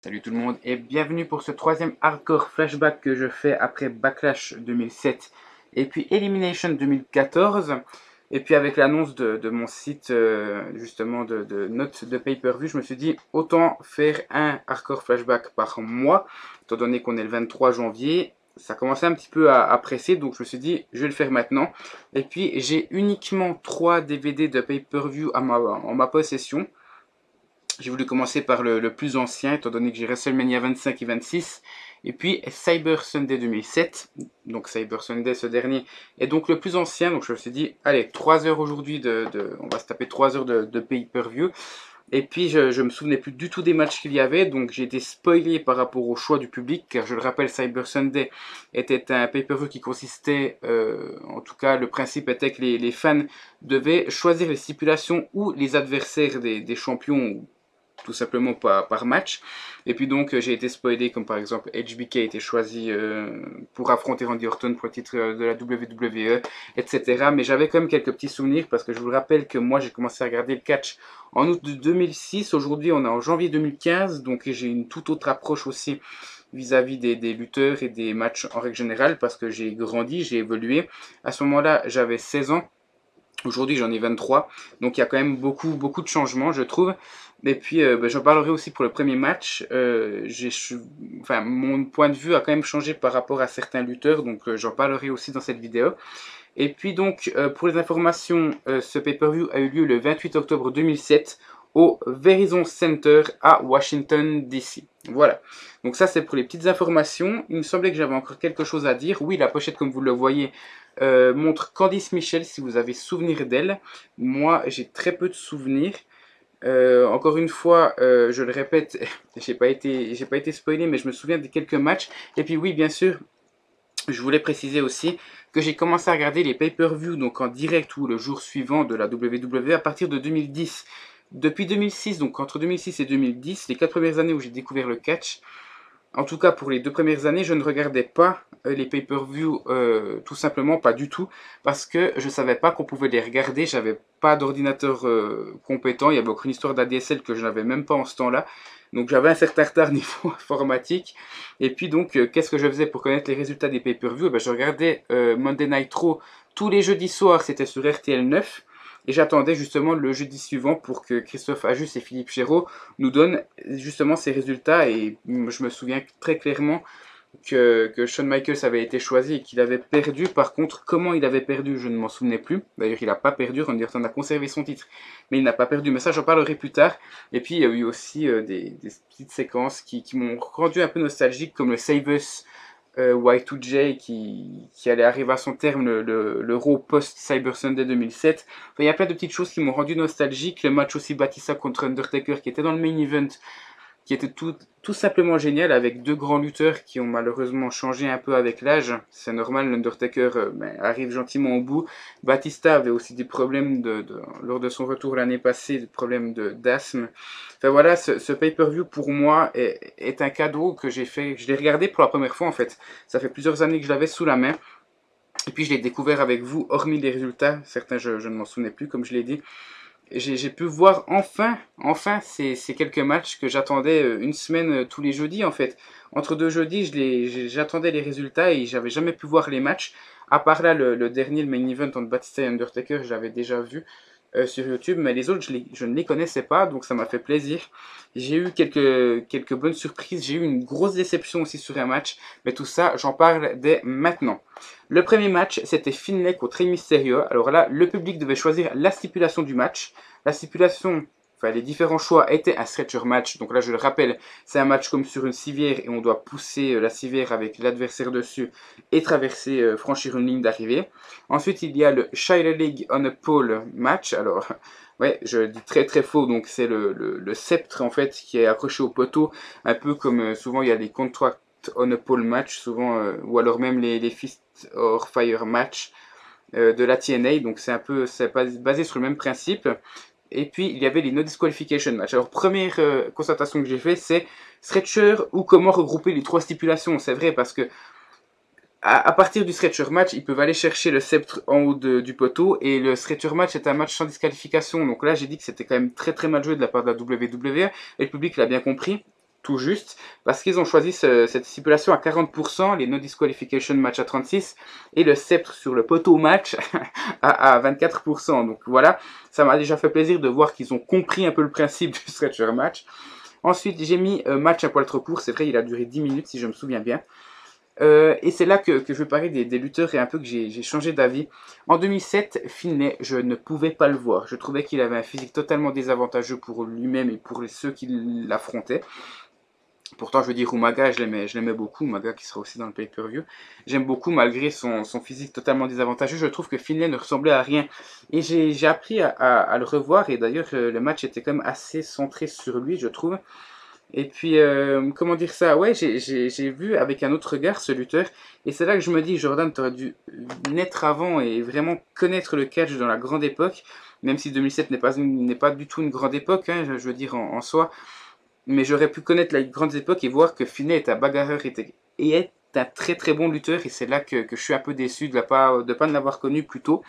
Salut tout le monde et bienvenue pour ce troisième hardcore flashback que je fais après Backlash 2007 et puis Elimination 2014. Et puis avec l'annonce de mon site justement de notes de pay-per-view, je me suis dit autant faire un hardcore flashback par mois, étant donné qu'on est le 23 janvier. Ça commençait un petit peu à presser, donc je me suis dit je vais le faire maintenant. Et puis j'ai uniquement 3 DVD de pay-per-view en ma possession. J'ai voulu commencer par le plus ancien, étant donné que j'ai WrestleMania 25 et 26. Et puis Cyber Sunday 2007. Donc Cyber Sunday, ce dernier, est donc le plus ancien. Donc je me suis dit, allez, 3 heures aujourd'hui, on va se taper 3 heures de pay-per-view. Et puis je me souvenais plus du tout des matchs qu'il y avait. Donc j'ai été spoilé par rapport au choix du public. Car je le rappelle, Cyber Sunday était un pay-per-view qui consistait, en tout cas le principe était que les fans devaient choisir les stipulations ou les adversaires des champions, tout simplement par match. Et puis donc j'ai été spoilé, comme par exemple HBK a été choisi pour affronter Randy Orton pour le titre de la WWE, etc. Mais j'avais quand même quelques petits souvenirs parce que je vous rappelle que moi j'ai commencé à regarder le catch en août de 2006. Aujourd'hui on est en janvier 2015, donc j'ai une toute autre approche aussi vis-à-vis des lutteurs et des matchs en règle générale parce que j'ai grandi, j'ai évolué. À ce moment-là j'avais 16 ans. Aujourd'hui, j'en ai 23, donc il y a quand même beaucoup de changements, je trouve. Et puis, j'en parlerai aussi pour le premier match. Enfin, mon point de vue a quand même changé par rapport à certains lutteurs, donc j'en parlerai aussi dans cette vidéo. Et puis donc, pour les informations, ce pay-per-view a eu lieu le 28 octobre 2007 au Verizon Center à Washington DC. Voilà. Donc ça, c'est pour les petites informations. Il me semblait que j'avais encore quelque chose à dire. Oui, la pochette, comme vous le voyez, montre Candice Michel, si vous avez souvenir d'elle. Moi, j'ai très peu de souvenirs. Encore une fois, je le répète, j'ai pas été spoilé, mais je me souviens de quelques matchs. Et puis oui, bien sûr, je voulais préciser aussi que j'ai commencé à regarder les pay-per-view donc en direct ou le jour suivant de la WWE à partir de 2010. Depuis 2006, donc entre 2006 et 2010, les 4 premières années où j'ai découvert le catch, en tout cas pour les 2 premières années, je ne regardais pas les pay-per-view, tout simplement pas du tout, parce que je savais pas qu'on pouvait les regarder, j'avais pas d'ordinateur compétent, il y avait aucune histoire d'ADSL que je n'avais même pas en ce temps-là, donc j'avais un certain retard niveau informatique. Et puis donc qu'est-ce que je faisais pour connaître les résultats des pay-per-view? Je regardais Monday Night Raw tous les jeudis soirs, c'était sur RTL 9. Et j'attendais justement le jeudi suivant pour que Christophe Ajus et Philippe Chéreau nous donnent justement ces résultats. Et je me souviens très clairement que Shawn Michaels avait été choisi et qu'il avait perdu. Par contre, comment il avait perdu, je ne m'en souvenais plus. D'ailleurs, il n'a pas perdu. Randy Orton a conservé son titre, mais il n'a pas perdu. Mais ça, j'en parlerai plus tard. Et puis, il y a eu aussi des petites séquences qui m'ont rendu un peu nostalgique, comme le Save Us Y2J qui allait arriver à son terme, le Raw post-Cyber Sunday 2007. Enfin, il y a plein de petites choses qui m'ont rendu nostalgique. Le match aussi Batista contre Undertaker qui était dans le main event, qui était tout simplement génial, avec 2 grands lutteurs qui ont malheureusement changé un peu avec l'âge. C'est normal, l'Undertaker arrive gentiment au bout. Batista avait aussi des problèmes lors de son retour l'année passée, des problèmes d'asthme. Enfin voilà, ce pay-per-view pour moi est un cadeau que j'ai fait. Je l'ai regardé pour la première fois en fait. Ça fait plusieurs années que je l'avais sous la main. Et puis je l'ai découvert avec vous, hormis les résultats. Certains je ne m'en souvenais plus, comme je l'ai dit. J'ai pu voir enfin ces quelques matchs que j'attendais une semaine tous les jeudis en fait. Entre 2 jeudis, j'attendais les résultats et j'avais jamais pu voir les matchs. À part là, le dernier, le main event entre Batista et Undertaker, j'avais déjà vu sur YouTube, mais les autres, je ne les connaissais pas, donc ça m'a fait plaisir. J'ai eu quelques bonnes surprises, j'ai eu une grosse déception aussi sur un match, mais tout ça, j'en parle dès maintenant. Le premier match, c'était Finlay contre Rey Mysterio. Alors là, le public devait choisir la stipulation du match. La stipulation, enfin les différents choix étaient un stretcher match. Donc là, je le rappelle, c'est un match comme sur une civière et on doit pousser la civière avec l'adversaire dessus et traverser, franchir une ligne d'arrivée. Ensuite, il y a le Shire League on a Pole match. Alors, ouais, je dis très faux, donc c'est le sceptre en fait qui est accroché au poteau, un peu comme souvent il y a des contracts on a pole match souvent, ou alors même les Fist or Fire match de la TNA, donc c'est basé sur le même principe. Et puis il y avait les no disqualification match. Alors première constatation que j'ai fait, c'est stretcher ou comment regrouper les 3 stipulations. C'est vrai parce que à partir du stretcher match, ils peuvent aller chercher le sceptre en haut du poteau, et le stretcher match est un match sans disqualification. Donc là, j'ai dit que c'était quand même très mal joué de la part de la WWE, et le public l'a bien compris. tout juste, parce qu'ils ont choisi cette stipulation à 40%, les no disqualification match à 36%, et le sceptre sur le poteau match à 24%. Donc voilà, ça m'a déjà fait plaisir de voir qu'ils ont compris un peu le principe du stretcher match. Ensuite, j'ai mis match à poil trop court, c'est vrai, il a duré 10 minutes si je me souviens bien. Et c'est là que je veux parler des lutteurs et un peu que j'ai changé d'avis. En 2007, Finlay, je ne pouvais pas le voir. Je trouvais qu'il avait un physique totalement désavantageux pour lui-même et pour ceux qui l'affrontaient. Pourtant, je veux dire, Umaga, je l'aimais beaucoup. Umaga qui sera aussi dans le pay-per-view. J'aime beaucoup malgré son physique totalement désavantageux. Je trouve que Finlay ne ressemblait à rien. Et j'ai appris à le revoir. Et d'ailleurs, le match était quand même assez centré sur lui, je trouve. Et puis, comment dire ça? Ouais, j'ai vu avec un autre regard ce lutteur. Et c'est là que je me dis, Jordan, t'aurais dû naître avant et vraiment connaître le catch dans la grande époque. Même si 2007 n'est pas du tout une grande époque, hein, je veux dire en soi. Mais j'aurais pu connaître la grande époque et voir que Finlay est un bagarreur et est un très très bon lutteur. Et c'est là que je suis un peu déçu de ne pas l'avoir connu plus tôt.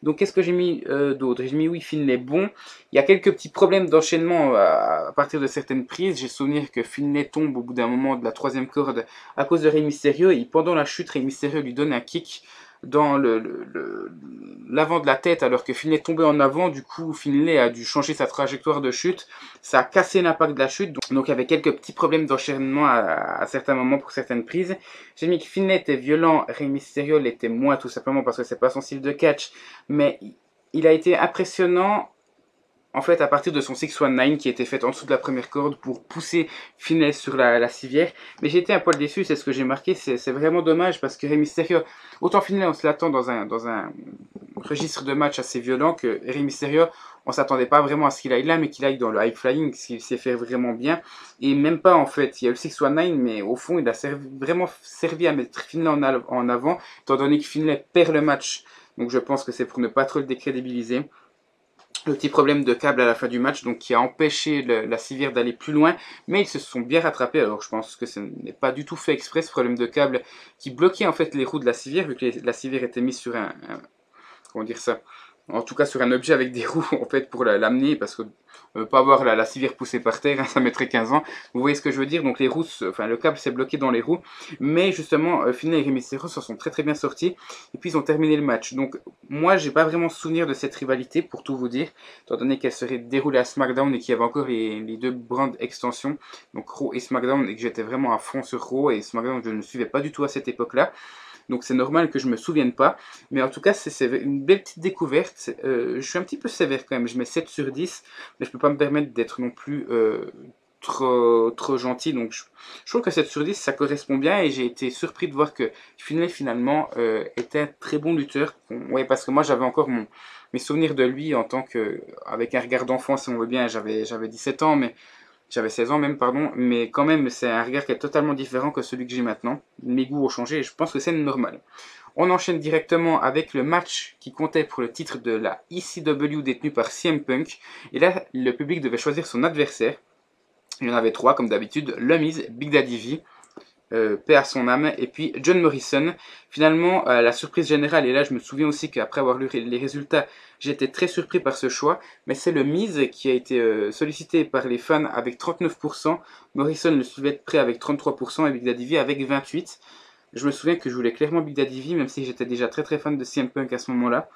Donc qu'est-ce que j'ai mis d'autre? J'ai mis oui, Finlay bon. Il y a quelques petits problèmes d'enchaînement à partir de certaines prises. J'ai souvenir que Finlay tombe au bout d'un moment de la troisième corde à cause de Rey Mysterio. Et pendant la chute, Rey Mysterio lui donne un kick dans l'avant de la tête alors que Finlay tombait en avant. Du coup, Finlay a dû changer sa trajectoire de chute. Ça a cassé l'impact de la chute. Donc il y avait quelques petits problèmes d'enchaînement à certains moments pour certaines prises. J'ai mis que Finlay était violent, Rey Mysterio l'était moins, tout simplement parce que c'est pas son style de catch. Mais il a été impressionnant en fait à partir de son 619 qui était fait en dessous de la première corde pour pousser Finlay sur la civière. Mais j'ai été un poil déçu, c'est ce que j'ai marqué, c'est vraiment dommage parce que Rey Mysterio, autant Finlay on se l'attend dans un registre de match assez violent que Rey Mysterio, on s'attendait pas vraiment à ce qu'il aille là, mais qu'il aille dans le high flying, ce qu'il sait faire vraiment bien. Et même pas en fait, il y a eu le 619, mais au fond il a vraiment servi à mettre Finlay en avant, étant donné que Finlay perd le match. Donc je pense que c'est pour ne pas trop le décrédibiliser. Le petit problème de câble à la fin du match, donc qui a empêché la civière d'aller plus loin, mais ils se sont bien rattrapés. Alors je pense que ce n'est pas du tout fait exprès, ce problème de câble qui bloquait en fait les roues de la civière, vu que la civière était mise sur comment dire ça, en tout cas sur un objet avec des roues en fait pour l'amener, parce que pas avoir la civière poussée par terre, hein, ça mettrait 15 ans. Vous voyez ce que je veux dire? Donc les roues, enfin le câble s'est bloqué dans les roues, mais justement Finlay et Rey Mysterio se sont très très bien sortis, et puis ils ont terminé le match. Donc moi j'ai pas vraiment souvenir de cette rivalité pour tout vous dire, étant donné qu'elle serait déroulée à SmackDown et qu'il y avait encore les deux brands extensions, donc Raw et SmackDown, et que j'étais vraiment à fond sur Raw et SmackDown, je ne suivais pas du tout à cette époque-là. Donc c'est normal que je me souvienne pas. Mais en tout cas, c'est une belle petite découverte. Je suis un petit peu sévère quand même. Je mets 7 sur 10. Mais je peux pas me permettre d'être non plus trop gentil. Donc je trouve que 7 sur 10, ça correspond bien. Et j'ai été surpris de voir que Finlay finalement était un très bon lutteur. Ouais, parce que moi j'avais encore mes souvenirs de lui en tant que, avec un regard d'enfant si on veut bien. J'avais 17 ans, mais j'avais 16 ans même, pardon, mais quand même, c'est un regard qui est totalement différent que celui que j'ai maintenant. Mes goûts ont changé et je pense que c'est normal. On enchaîne directement avec le match qui comptait pour le titre de la ECW détenu par CM Punk. Et là, le public devait choisir son adversaire. Il y en avait trois, comme d'habitude. Le Miz, Big Daddy V, paix à son âme, et puis John Morrison. Finalement, la surprise générale, et là je me souviens aussi qu'après avoir lu les résultats, j'étais très surpris par ce choix, mais c'est le Miz qui a été sollicité par les fans avec 39%, Morrison le suivait de près avec 33% et Big Daddy V avec 28%. Je me souviens que je voulais clairement Big Daddy V, même si j'étais déjà très très fan de CM Punk à ce moment-là.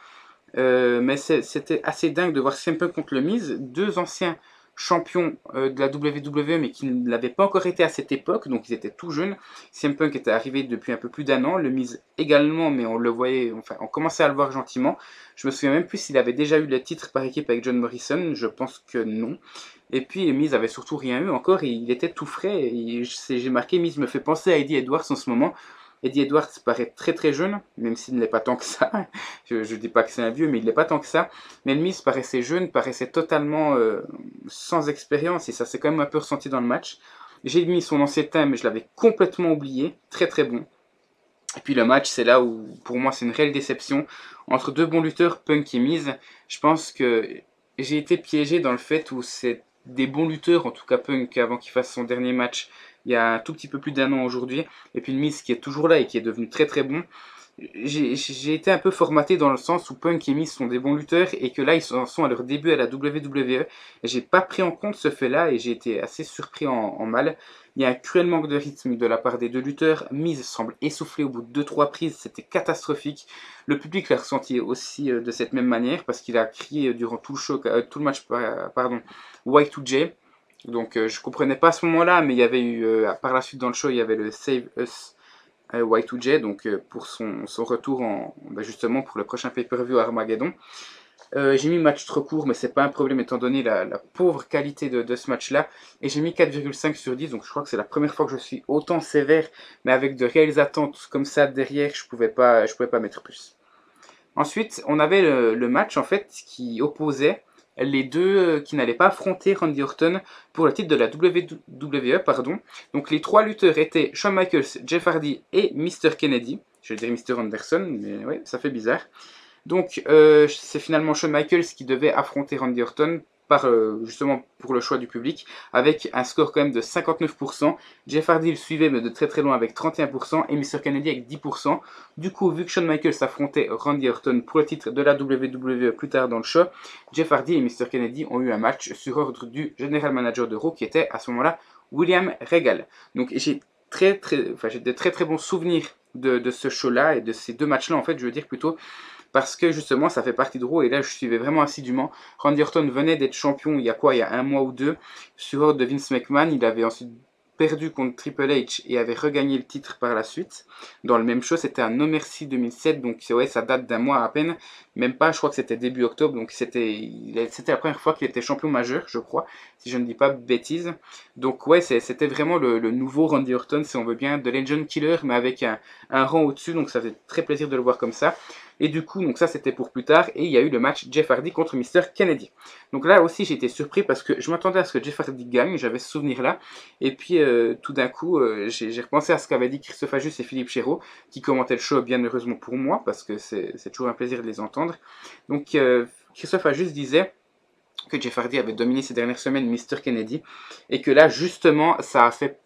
Mais c'était assez dingue de voir CM Punk contre le Miz, deux anciens champion de la WWE mais qui ne l'avait pas encore été à cette époque, donc ils étaient tout jeunes. CM Punk était arrivé depuis un peu plus d'un an, le Miz également, mais on le voyait, enfin on commençait à le voir gentiment. Je me souviens même plus s'il avait déjà eu le titre par équipe avec John Morrison, je pense que non. Et puis le Miz avait surtout rien eu encore, et il était tout frais, j'ai marqué Miz me fait penser à Eddie Edwards en ce moment. Eddie Edwards paraît très très jeune, même s'il ne l'est pas tant que ça. Je ne dis pas que c'est un vieux, mais il ne l'est pas tant que ça. Mais le Miz paraissait jeune, paraissait totalement sans expérience, et ça s'est quand même un peu ressenti dans le match. J'ai mis son ancien thème, mais je l'avais complètement oublié. Très très bon. Et puis le match, c'est là où, pour moi, c'est une réelle déception. Entre deux bons lutteurs, Punk et Miz, je pense que j'ai été piégé dans le fait où c'est des bons lutteurs, en tout cas Punk, avant qu'il fasse son dernier match il y a un tout petit peu plus d'un an aujourd'hui, et puis le Miz qui est toujours là et qui est devenu très très bon. j'ai été un peu formaté dans le sens où Punk et Miz sont des bons lutteurs et que là ils en sont à leur début à la WWE. Et j'ai pas pris en compte ce fait-là et j'ai été assez surpris en mal. Il y a un cruel manque de rythme de la part des deux lutteurs. Miz semble essoufflé au bout de 2-3 prises, c'était catastrophique. Le public l'a ressenti aussi de cette même manière parce qu'il a crié durant tout le show, tout le match, pardon, Y2J. Donc je comprenais pas à ce moment-là, mais il y avait eu par la suite dans le show, il y avait le Save Us Y2J, donc pour son retour justement pour le prochain pay-per-view Armageddon. J'ai mis match trop court, mais c'est pas un problème étant donné la pauvre qualité de ce match-là. Et j'ai mis 4,5 sur 10, donc je crois que c'est la première fois que je suis autant sévère, mais avec de réelles attentes comme ça derrière, je pouvais pas mettre plus. Ensuite, on avait le match en fait qui opposait les deux qui n'allaient pas affronter Randy Orton pour le titre de la WWE, pardon. Donc les trois lutteurs étaient Shawn Michaels, Jeff Hardy et Mr. Kennedy. Je vais dire Mr. Anderson, mais ouais, ça fait bizarre. Donc c'est finalement Shawn Michaels qui devait affronter Randy Orton justement pour le choix du public avec un score quand même de 59%. Jeff Hardy le suivait mais de très très loin avec 31% et Mr. Kennedy avec 10%. Du coup, vu que Shawn Michaels affrontait Randy Orton pour le titre de la WWE plus tard dans le show, Jeff Hardy et Mr. Kennedy ont eu un match sur ordre du General Manager de Raw qui était à ce moment-là William Regal. Donc j'ai de très très bons souvenirs de ce show-là et de ces deux matchs-là en fait, je veux dire plutôt parce que justement ça fait partie de Raw et là je suivais vraiment assidûment. Randy Orton venait d'être champion il y a un mois ou deux sur ordre de Vince McMahon. Il avait ensuite perdu contre Triple H et avait regagné le titre par la suite. Dans le même show, c'était un No Mercy 2007, donc ouais, ça date d'un mois à peine, même pas, je crois que c'était début octobre, donc c'était la première fois qu'il était champion majeur, je crois, si je ne dis pas bêtises. Donc ouais, c'était vraiment le nouveau Randy Orton, si on veut bien, de Legend Killer, mais avec un rang au-dessus, donc ça fait très plaisir de le voir comme ça. Et du coup, donc ça c'était pour plus tard, et il y a eu le match Jeff Hardy contre Mr. Kennedy. Donc là aussi j'ai été surpris parce que je m'attendais à ce que Jeff Hardy gagne, j'avais ce souvenir là, et puis tout d'un coup j'ai repensé à ce qu'avaient dit Christophe Ajus et Philippe Chéreau, qui commentaient le show bien heureusement pour moi, parce que c'est toujours un plaisir de les entendre. Donc Christophe Ajus disait que Jeff Hardy avait dominé ces dernières semaines Mr. Kennedy, et que là justement ça a fait...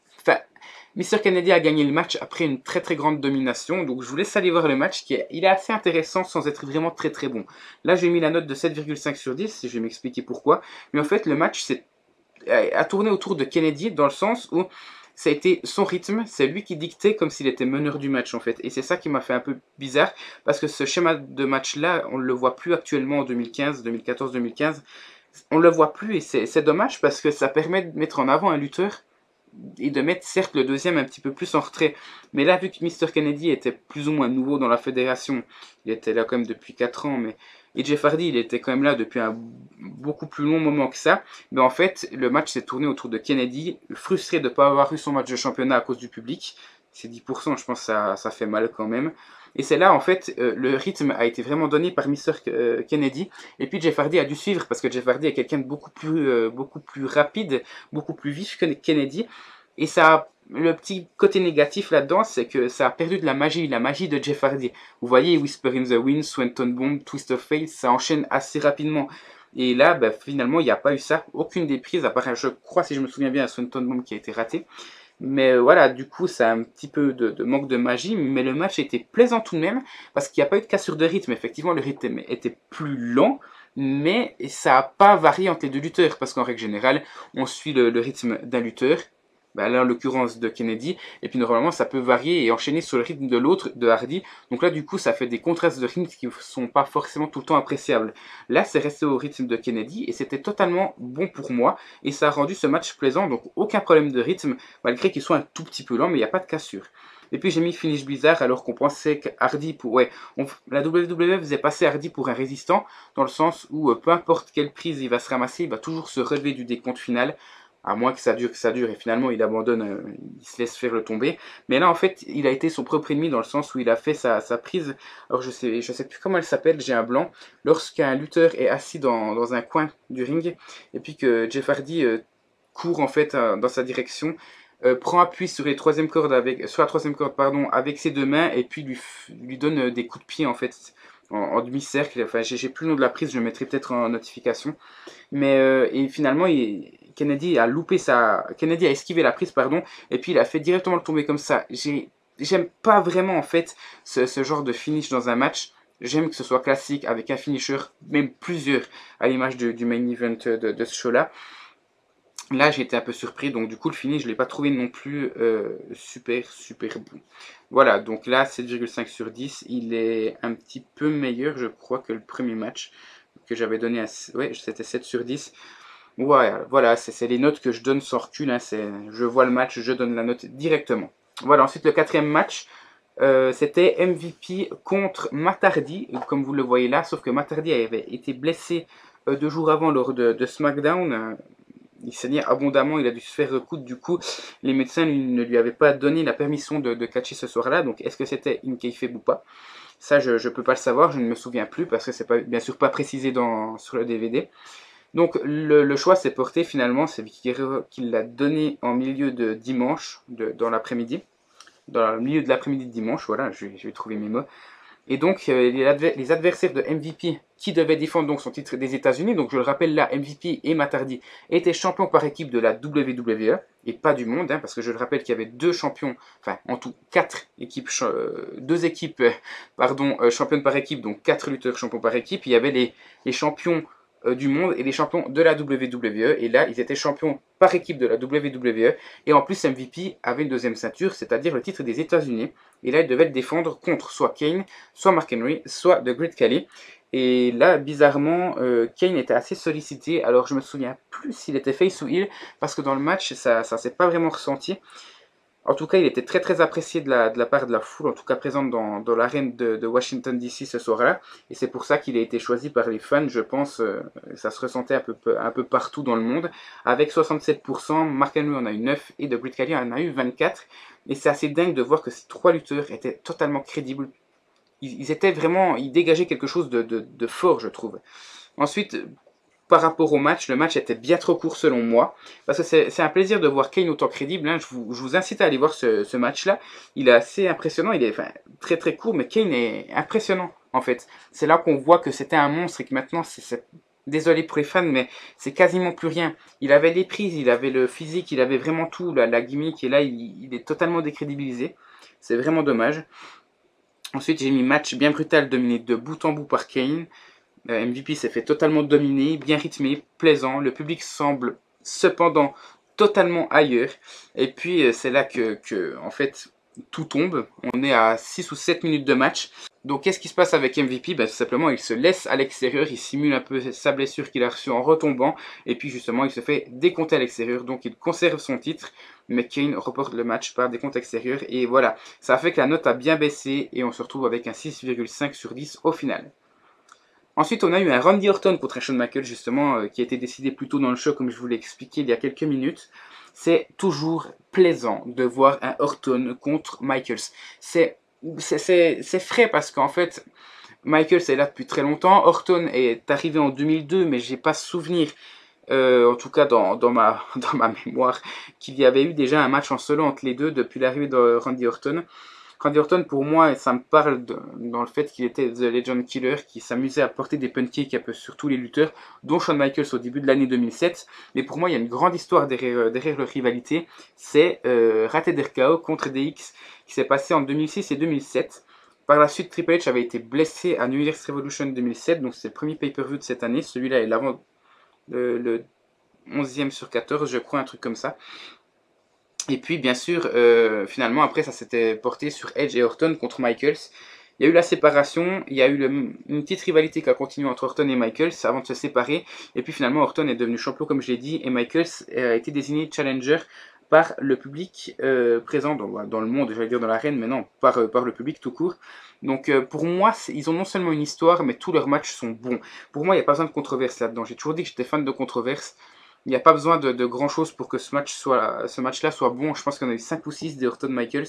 Mr. Kennedy a gagné le match après une très très grande domination, donc je vous laisse aller voir le match, il est assez intéressant sans être vraiment très très bon. Là j'ai mis la note de 7,5 sur 10, je vais m'expliquer pourquoi, mais en fait le match a tourné autour de Kennedy dans le sens où ça a été son rythme, c'est lui qui dictait comme s'il était meneur du match en fait, et c'est ça qui m'a fait un peu bizarre, parce que ce schéma de match là, on ne le voit plus actuellement en 2015, 2014, 2015, on ne le voit plus et c'est dommage parce que ça permet de mettre en avant un lutteur et de mettre certes le deuxième un petit peu plus en retrait. Mais là, vu que Mr. Kennedy était plus ou moins nouveau dans la fédération, il était là quand même depuis 4 ans, et Jeff Hardy, il était quand même là depuis un beaucoup plus long moment que ça. Mais en fait, le match s'est tourné autour de Kennedy, frustré de ne pas avoir eu son match de championnat à cause du public. C'est 10%, je pense que ça fait mal quand même. Et c'est là, en fait, le rythme a été vraiment donné par Mr. Kennedy. Et puis Jeff Hardy a dû suivre, parce que Jeff Hardy est quelqu'un de beaucoup plus rapide, beaucoup plus vif que Kennedy. Et le petit côté négatif là-dedans, c'est que ça a perdu de la magie de Jeff Hardy. Vous voyez, Whisper in the Wind, Swanton Bomb, Twist of Fate, ça enchaîne assez rapidement. Et là, finalement, il n'y a pas eu ça. Aucune des prises, à part, je crois, si je me souviens bien, un Swanton Bomb qui a été raté. Mais voilà, du coup, ça a un petit peu de manque de magie, mais le match était plaisant tout de même, parce qu'il n'y a pas eu de cassure de rythme. Effectivement, le rythme était plus lent, mais ça n'a pas varié entre les deux lutteurs, parce qu'en règle générale, on suit le rythme d'un lutteur, là en l'occurrence de Kennedy, et puis normalement ça peut varier et enchaîner sur le rythme de l'autre, de Hardy, donc là du coup ça fait des contrastes de rythme qui ne sont pas forcément tout le temps appréciables. Là c'est resté au rythme de Kennedy et c'était totalement bon pour moi, et ça a rendu ce match plaisant, donc aucun problème de rythme, malgré qu'il soit un tout petit peu lent, mais il n'y a pas de cassure. Et puis j'ai mis finish bizarre alors qu'on pensait que Hardy la WWE faisait passer Hardy pour un résistant, dans le sens où peu importe quelle prise il va se ramasser, il va toujours se relever du décompte final, à moins que ça dure, et finalement il abandonne, il se laisse faire le tomber. Mais là en fait, il a été son propre ennemi dans le sens où il a fait sa prise, alors je sais plus comment elle s'appelle, j'ai un blanc, lorsqu'un lutteur est assis dans un coin du ring, et puis que Jeff Hardy court en fait dans sa direction, prend appui sur la troisième corde avec ses deux mains, et puis lui donne des coups de pied en fait, en demi-cercle. Enfin, j'ai plus le nom de la prise, je le mettrai peut-être en notification. Mais et finalement, Kennedy a esquivé la prise, pardon, et puis il a fait directement le tomber comme ça. J'ai j'aime pas vraiment en fait ce genre de finish dans un match. J'aime que ce soit classique avec un finisher, même plusieurs, à l'image du main event de ce show-là. Là, j'ai été un peu surpris, donc du coup, le finish, je ne l'ai pas trouvé non plus super bon. Voilà, donc là, 7,5 sur 10, il est un petit peu meilleur, je crois, que le premier match que j'avais donné à... Ouais, c'était 7 sur 10. Ouais, voilà, c'est les notes que je donne sans recul, hein, je vois le match, je donne la note directement. Voilà, ensuite, le quatrième match, c'était MVP contre Matt Hardy, comme vous le voyez là, sauf que Matt Hardy avait été blessé 2 jours avant lors de SmackDown. Il saignait abondamment, il a dû se faire recoudre. Du coup, les médecins ne lui avaient pas donné la permission de catcher ce soir-là. Donc, est-ce que c'était une kayfabe ou pas? Ça, je ne peux pas le savoir, je ne me souviens plus parce que c'est bien sûr pas précisé sur le DVD. Donc, le choix s'est porté finalement, c'est Vicky Guerrero qui l'a donné en milieu de dimanche, dans l'après-midi. Dans le milieu de l'après-midi de dimanche, voilà, je vais trouver mes mots. Et donc, les adversaires de MVP qui devaient défendre donc son titre des États-Unis, donc je le rappelle là, MVP et Matt Hardy étaient champions par équipe de la WWE et pas du monde, hein, parce que je le rappelle qu'il y avait 2 champions, enfin en tout 4 équipes, 2 équipes, championnes par équipe, donc 4 lutteurs champions par équipe. Il y avait les champions du monde et les champions de la WWE. Et là, ils étaient champions par équipe de la WWE. Et en plus, MVP avait une deuxième ceinture, c'est-à-dire le titre des États-Unis. Et là, ils devaient le défendre contre soit Kane, soit Mark Henry, soit The Great Khali. Et là, bizarrement, Kane était assez sollicité. Alors, je me souviens plus s'il était face ou heel, parce que dans le match, ça s'est pas vraiment ressenti. En tout cas, il était très très apprécié de la part de la foule, en tout cas présente dans l'arène de Washington DC ce soir-là. Et c'est pour ça qu'il a été choisi par les fans, je pense. Ça se ressentait un peu partout dans le monde. Avec 67%, Mark Henry en a eu 9 et The Great Khali en a eu 24. Et c'est assez dingue de voir que ces 3 lutteurs étaient totalement crédibles. Ils étaient vraiment, ils dégageaient quelque chose de fort, je trouve. Ensuite, par rapport au match, le match était bien trop court selon moi. Parce que c'est un plaisir de voir Kane autant crédible. Hein. Je vous incite à aller voir ce match-là. Il est assez impressionnant. Il est très très court, mais Kane est impressionnant en fait. C'est là qu'on voit que c'était un monstre et que maintenant, désolé pour les fans, mais c'est quasiment plus rien. Il avait les prises, il avait le physique, il avait vraiment tout, la gimmick. Et là, il est totalement décrédibilisé. C'est vraiment dommage. Ensuite, j'ai mis match bien brutal dominé de bout en bout par Kane. MVP s'est fait totalement dominer, bien rythmé, plaisant. Le public semble cependant totalement ailleurs. Et puis c'est là que en fait tout tombe. On est à 6 ou 7 minutes de match. Donc qu'est-ce qui se passe avec MVP? Tout simplement il se laisse à l'extérieur, il simule un peu sa blessure qu'il a reçue en retombant. Et puis justement il se fait décompter à l'extérieur. Donc il conserve son titre. Mais Kane reporte le match par décompte extérieur. Et voilà, ça a fait que la note a bien baissé. Et on se retrouve avec un 6,5 sur 10 au final. Ensuite, on a eu un Randy Orton contre un Shawn Michaels, justement, qui a été décidé plus tôt dans le show, comme je vous l'ai expliqué il y a quelques minutes. C'est toujours plaisant de voir un Orton contre Michaels. C'est frais parce qu'en fait, Michaels est là depuis très longtemps. Orton est arrivé en 2002, mais j'ai pas souvenir, en tout cas dans ma mémoire, qu'il y avait eu déjà un match en solo entre les deux depuis l'arrivée de Randy Orton. Randy Orton, pour moi, ça me parle dans le fait qu'il était The Legend Killer, qui s'amusait à porter des pancakes un peu sur tous les lutteurs, dont Shawn Michaels au début de l'année 2007. Mais pour moi, il y a une grande histoire derrière leur rivalité. C'est Rated RKO contre DX, qui s'est passé en 2006 et 2007. Par la suite, Triple H avait été blessé à New Year's Revolution 2007, donc c'est le premier pay-per-view de cette année. Celui-là est le 11e sur 14, je crois, un truc comme ça. Et puis, bien sûr, finalement, après, ça s'était porté sur Edge et Orton contre Michaels. Il y a eu la séparation, il y a eu une petite rivalité qui a continué entre Orton et Michaels avant de se séparer. Et puis, finalement, Orton est devenu champion, comme je l'ai dit, et Michaels a été désigné challenger par le public présent dans le monde, j'allais dire dans l'arène, mais non, par le public tout court. Donc, pour moi, ils ont non seulement une histoire, mais tous leurs matchs sont bons. Pour moi, il n'y a pas besoin de controverse là-dedans. J'ai toujours dit que j'étais fan de controverse. Il n'y a pas besoin de grand chose pour que ce match-là soit bon. Je pense qu'on a eu 5 ou 6 des Orton Michaels,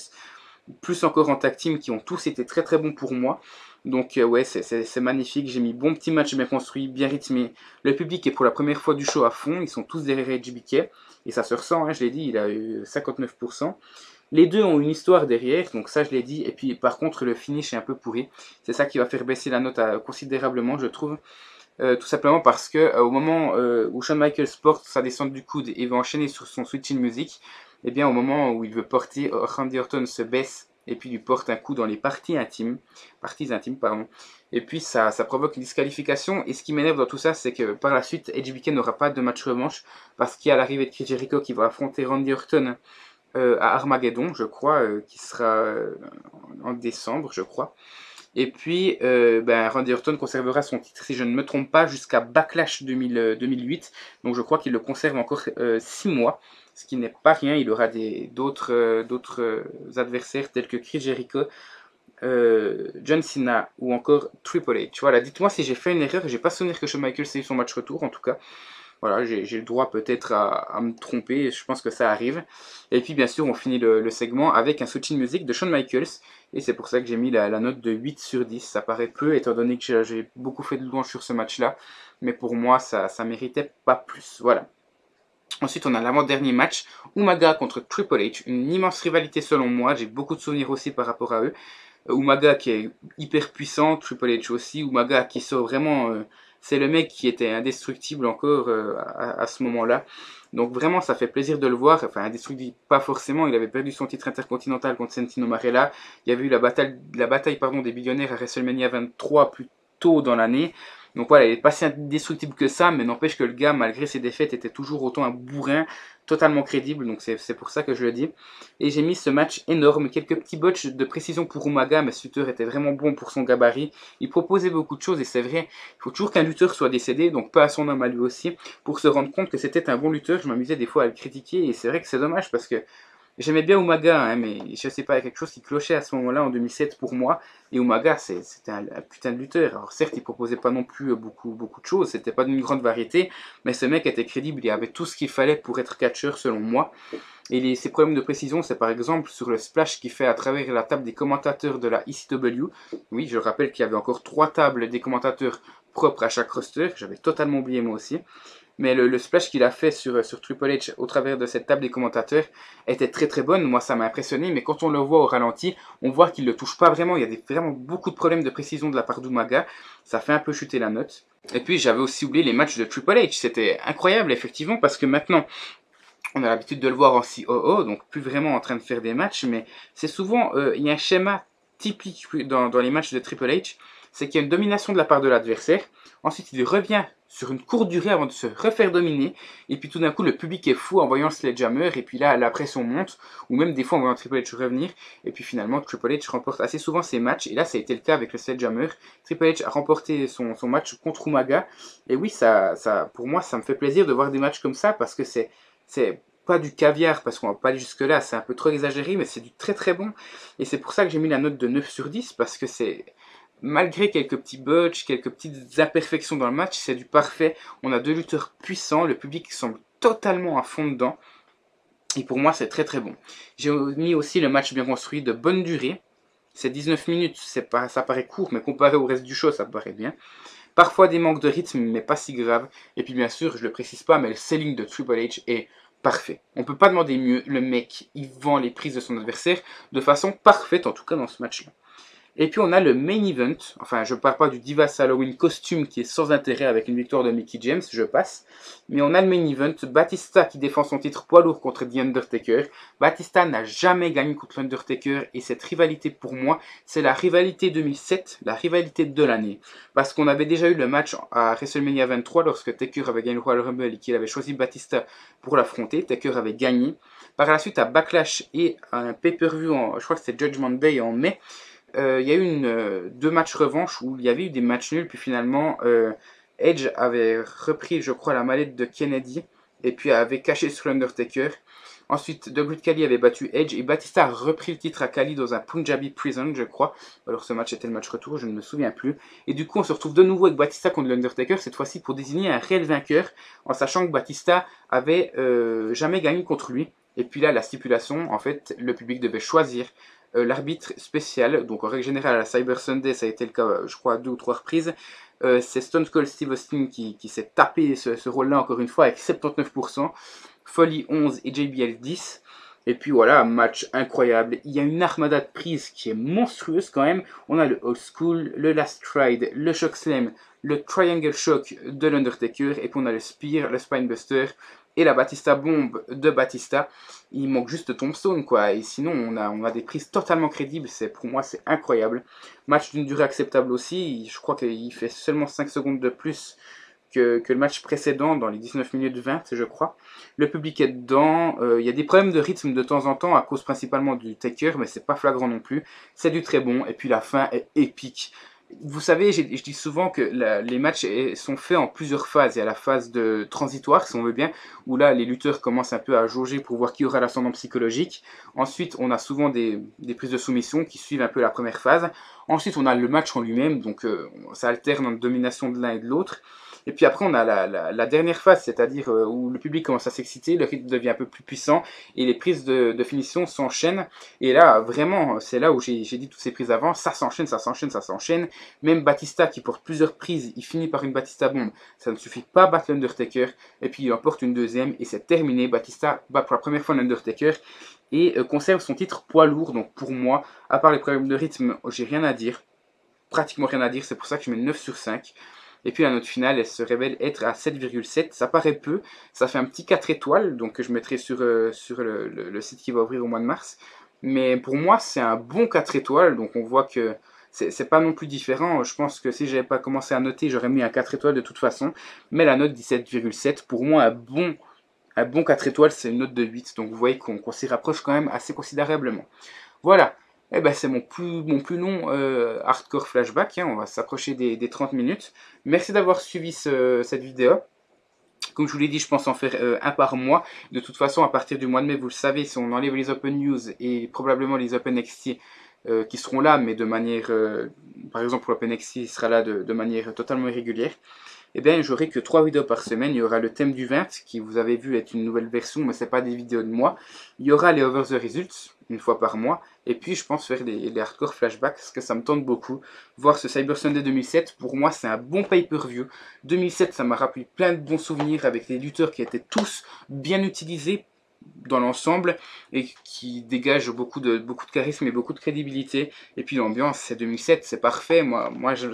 plus encore en tag team, qui ont tous été très très bons pour moi. Donc ouais, c'est magnifique. J'ai mis bon petit match bien construit, bien rythmé. Le public est pour la première fois du show à fond. Ils sont tous derrière HBK. Et ça se ressent, hein, je l'ai dit, il a eu 59%. Les deux ont une histoire derrière, donc ça je l'ai dit. Et puis par contre, le finish est un peu pourri. C'est ça qui va faire baisser la note considérablement, je trouve. Tout simplement parce que au moment où Shawn Michaels porte sa descente du coude et va enchaîner sur son switching music, et bien au moment où il veut porter, Randy Orton se baisse et puis lui porte un coup dans les parties intimes, pardon. Et puis ça provoque une disqualification. Et ce qui m'énerve dans tout ça, c'est que par la suite, HBK n'aura pas de match revanche parce qu'il y a l'arrivée de Chris Jericho qui va affronter Randy Orton à Armageddon, je crois, qui sera en décembre, je crois. Et puis, Randy Orton conservera son titre, si je ne me trompe pas, jusqu'à Backlash 2008. Donc je crois qu'il le conserve encore 6 mois, ce qui n'est pas rien. Il aura d'autres adversaires tels que Chris Jericho, John Cena ou encore Triple H. Voilà, dites-moi si j'ai fait une erreur. J'ai pas souvenir que Shawn Michaels ait eu son match retour, en tout cas. Voilà, j'ai le droit peut-être à me tromper, je pense que ça arrive. Et puis bien sûr, on finit le segment avec un soutien de musique de Shawn Michaels. Et c'est pour ça que j'ai mis la note de 8 sur 10. Ça paraît peu, étant donné que j'ai beaucoup fait de louanges sur ce match-là. Mais pour moi, ça méritait pas plus. Voilà. Ensuite, on a l'avant-dernier match, Umaga contre Triple H. Une immense rivalité selon moi. J'ai beaucoup de souvenirs aussi par rapport à eux. Umaga qui est hyper puissant, Triple H aussi. Umaga qui sort vraiment... c'est le mec qui était indestructible encore à ce moment-là. Donc vraiment, ça fait plaisir de le voir. Enfin, indestructible, pas forcément. Il avait perdu son titre intercontinental contre Santino Marella. Il y avait eu la bataille des billionnaires à WrestleMania 23 plus tôt dans l'année. Donc voilà, il est pas si indestructible que ça, mais n'empêche que le gars, malgré ses défaites, était toujours autant un bourrin, totalement crédible, donc c'est pour ça que je le dis. Et j'ai mis ce match énorme, quelques petits botches de précision pour Umaga, mais ce lutteur était vraiment bon pour son gabarit. Il proposait beaucoup de choses, et c'est vrai, il faut toujours qu'un lutteur soit décédé, donc pas à son homme à lui aussi, pour se rendre compte que c'était un bon lutteur. Je m'amusais des fois à le critiquer, et c'est vrai que c'est dommage, parce que j'aimais bien Umaga, hein, mais je sais pas, il y a quelque chose qui clochait à ce moment-là, en 2007 pour moi. Et Umaga, c'était un putain de lutteur. Alors certes, il proposait pas non plus beaucoup de choses, c'était pas d'une grande variété, mais ce mec était crédible, il avait tout ce qu'il fallait pour être catcheur selon moi. Et ses problèmes de précision, c'est par exemple sur le splash qu'il fait à travers la table des commentateurs de la ECW. Oui, je rappelle qu'il y avait encore 3 tables des commentateurs propres à chaque roster, j'avais totalement oublié moi aussi. Mais le splash qu'il a fait sur Triple H au travers de cette table des commentateurs était très très bonne. Moi, ça m'a impressionné. Mais quand on le voit au ralenti, on voit qu'il ne le touche pas vraiment. Il y a vraiment beaucoup de problèmes de précision de la part d'Umaga. Ça fait un peu chuter la note. Et puis, j'avais aussi oublié les matchs de Triple H. C'était incroyable, effectivement, parce que maintenant, on a l'habitude de le voir en COO, donc plus vraiment en train de faire des matchs. Mais c'est souvent, il y a un schéma typique dans les matchs de Triple H. C'est qu'il y a une domination de la part de l'adversaire. Ensuite, il revient sur une courte durée avant de se refaire dominer. Et puis tout d'un coup, le public est fou en voyant le Sledgehammer. Et puis là, la pression monte. Ou même des fois en voyant Triple H revenir. Et puis finalement, Triple H remporte assez souvent ses matchs. Et là, ça a été le cas avec le Sledgehammer. Triple H a remporté son match contre Umaga. Et oui, pour moi, ça me fait plaisir de voir des matchs comme ça. Parce que c'est pas du caviar, parce qu'on va pas aller jusque là. C'est un peu trop exagéré, mais c'est du très très bon. Et c'est pour ça que j'ai mis la note de 9 sur 10. Parce que c'est... Malgré quelques petits botches, quelques petites imperfections dans le match, c'est du parfait. On a 2 lutteurs puissants, le public semble totalement à fond dedans. Et pour moi, c'est très très bon. J'ai mis aussi le match bien construit de bonne durée. C'est 19 minutes, ça paraît court, mais comparé au reste du show, ça paraît bien. Parfois des manques de rythme, mais pas si grave. Et puis bien sûr, je le précise pas, mais le selling de Triple H est parfait. On peut pas demander mieux. Le mec, il vend les prises de son adversaire de façon parfaite, en tout cas dans ce match-là. Et puis on a le main event, enfin je ne parle pas du Divas Halloween costume qui est sans intérêt avec une victoire de Mickie James, je passe. Mais on a le main event, Batista qui défend son titre poids lourd contre The Undertaker. Batista n'a jamais gagné contre l'Undertaker et cette rivalité pour moi, c'est la rivalité 2007, la rivalité de l'année. Parce qu'on avait déjà eu le match à WrestleMania 23 lorsque Taker avait gagné le Royal Rumble et qu'il avait choisi Batista pour l'affronter. Taker avait gagné. Par la suite à Backlash et à un pay-per-view, je crois que c'était Judgment Day en mai. Il y a eu 2 matchs revanche où il y avait eu des matchs nuls, puis finalement Edge avait repris, je crois, la mallette de Kennedy et puis avait caché sur l'Undertaker. Ensuite, The Great Khali avait battu Edge et Batista a repris le titre à Khali dans un Punjabi Prison, je crois. Alors ce match était le match retour, je ne me souviens plus. Et du coup, on se retrouve de nouveau avec Batista contre l'Undertaker, cette fois-ci pour désigner un réel vainqueur, en sachant que Batista avait jamais gagné contre lui. Et puis là, la stipulation, en fait, le public devait choisir l'arbitre spécial. Donc en règle générale, à Cyber Sunday, ça a été le cas, je crois, à 2 ou 3 reprises. C'est Stone Cold Steve Austin qui s'est tapé ce rôle-là encore une fois avec 79%. Foley 11 et JBL 10. Et puis voilà, match incroyable. Il y a une armada de prises qui est monstrueuse quand même. On a le Old School, le Last Ride, le Shock Slam, le Triangle Shock de l'Undertaker. Et puis on a le Spear, le Spinebuster. et la Batista Bomb de Batista. Il manque juste Tombstone, quoi. Et sinon, on a des prises totalement crédibles. Pour moi, c'est incroyable. Match d'une durée acceptable aussi. Je crois qu'il fait seulement 5 secondes de plus que le match précédent, dans les 19 minutes 20, je crois. Le public est dedans. Il y a des problèmes de rythme de temps en temps, à cause principalement du taker, mais c'est pas flagrant non plus. C'est du très bon. Et puis la fin est épique. Vous savez, je dis souvent que les matchs sont faits en plusieurs phases. Il y a la phase de transitoire, si on veut bien, où là, les lutteurs commencent un peu à jauger pour voir qui aura l'ascendant psychologique. Ensuite, on a souvent des prises de soumission qui suivent un peu la première phase. Ensuite, on a le match en lui-même, donc ça alterne entre domination de l'un et de l'autre. Et puis après, on a la dernière phase, c'est-à-dire où le public commence à s'exciter, le rythme devient un peu plus puissant et les prises de finition s'enchaînent. Et là, vraiment, c'est là où j'ai dit toutes ces prises avant, ça s'enchaîne, ça s'enchaîne, ça s'enchaîne. Même Batista qui porte plusieurs prises, il finit par une Batista bombe. Ça ne suffit pas à battre l'Undertaker. Et puis il en porte une deuxième et c'est terminé. Batista bat pour la première fois l'Undertaker et conserve son titre poids lourd. Donc pour moi, à part les problèmes de rythme, j'ai rien à dire. Pratiquement rien à dire, c'est pour ça que je mets 9 sur 5. Et puis la note finale, elle se révèle être à 7,7. Ça paraît peu, ça fait un petit 4 étoiles, donc je mettrai sur le site qui va ouvrir au mois de mars. Mais pour moi, c'est un bon 4 étoiles, donc on voit que c'est pas non plus différent. Je pense que si j'avais pas commencé à noter, j'aurais mis un 4 étoiles de toute façon. Mais la note 17,7, pour moi, un bon 4 étoiles, c'est une note de 8. Donc vous voyez qu'on s'y rapproche quand même assez considérablement. Voilà. Eh ben, c'est mon plus long hardcore flashback, hein. On va s'approcher des 30 minutes. Merci d'avoir suivi cette vidéo. Comme je vous l'ai dit, je pense en faire un par mois. De toute façon, à partir du mois de mai, vous le savez, si on enlève les Open News et probablement les Open NXT qui seront là, mais de manière, par exemple, l'Open NXT il sera là de manière totalement irrégulière, eh bien, j'aurai que 3 vidéos par semaine. Il y aura le thème du 20, qui vous avez vu est une nouvelle version, mais ce n'est pas des vidéos de moi. Il y aura les Over the Results, une fois par mois. Et puis, je pense faire les hardcore flashbacks, parce que ça me tente beaucoup. Voir ce Cyber Sunday 2007, pour moi, c'est un bon pay-per-view. 2007, ça m'a rappelé plein de bons souvenirs avec les lutteurs qui étaient tous bien utilisés dans l'ensemble et qui dégagent beaucoup de charisme et beaucoup de crédibilité. Et puis l'ambiance, c'est 2007, c'est parfait.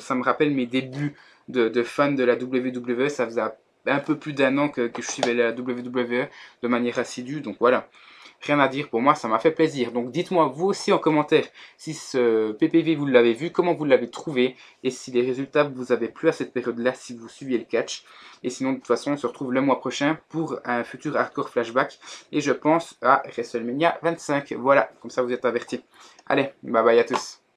Ça me rappelle mes débuts de fan de la WWE. Ça faisait un peu plus d'un an que je suivais la WWE de manière assidue. Donc voilà, rien à dire, pour moi ça m'a fait plaisir. Donc dites-moi vous aussi en commentaire si ce PPV vous l'avez vu, comment vous l'avez trouvé et si les résultats vous avaient plu à cette période-là, si vous suiviez le catch. Et sinon de toute façon on se retrouve le mois prochain pour un futur hardcore flashback et je pense à WrestleMania 25. Voilà, comme ça vous êtes avertis. Allez, bye bye à tous.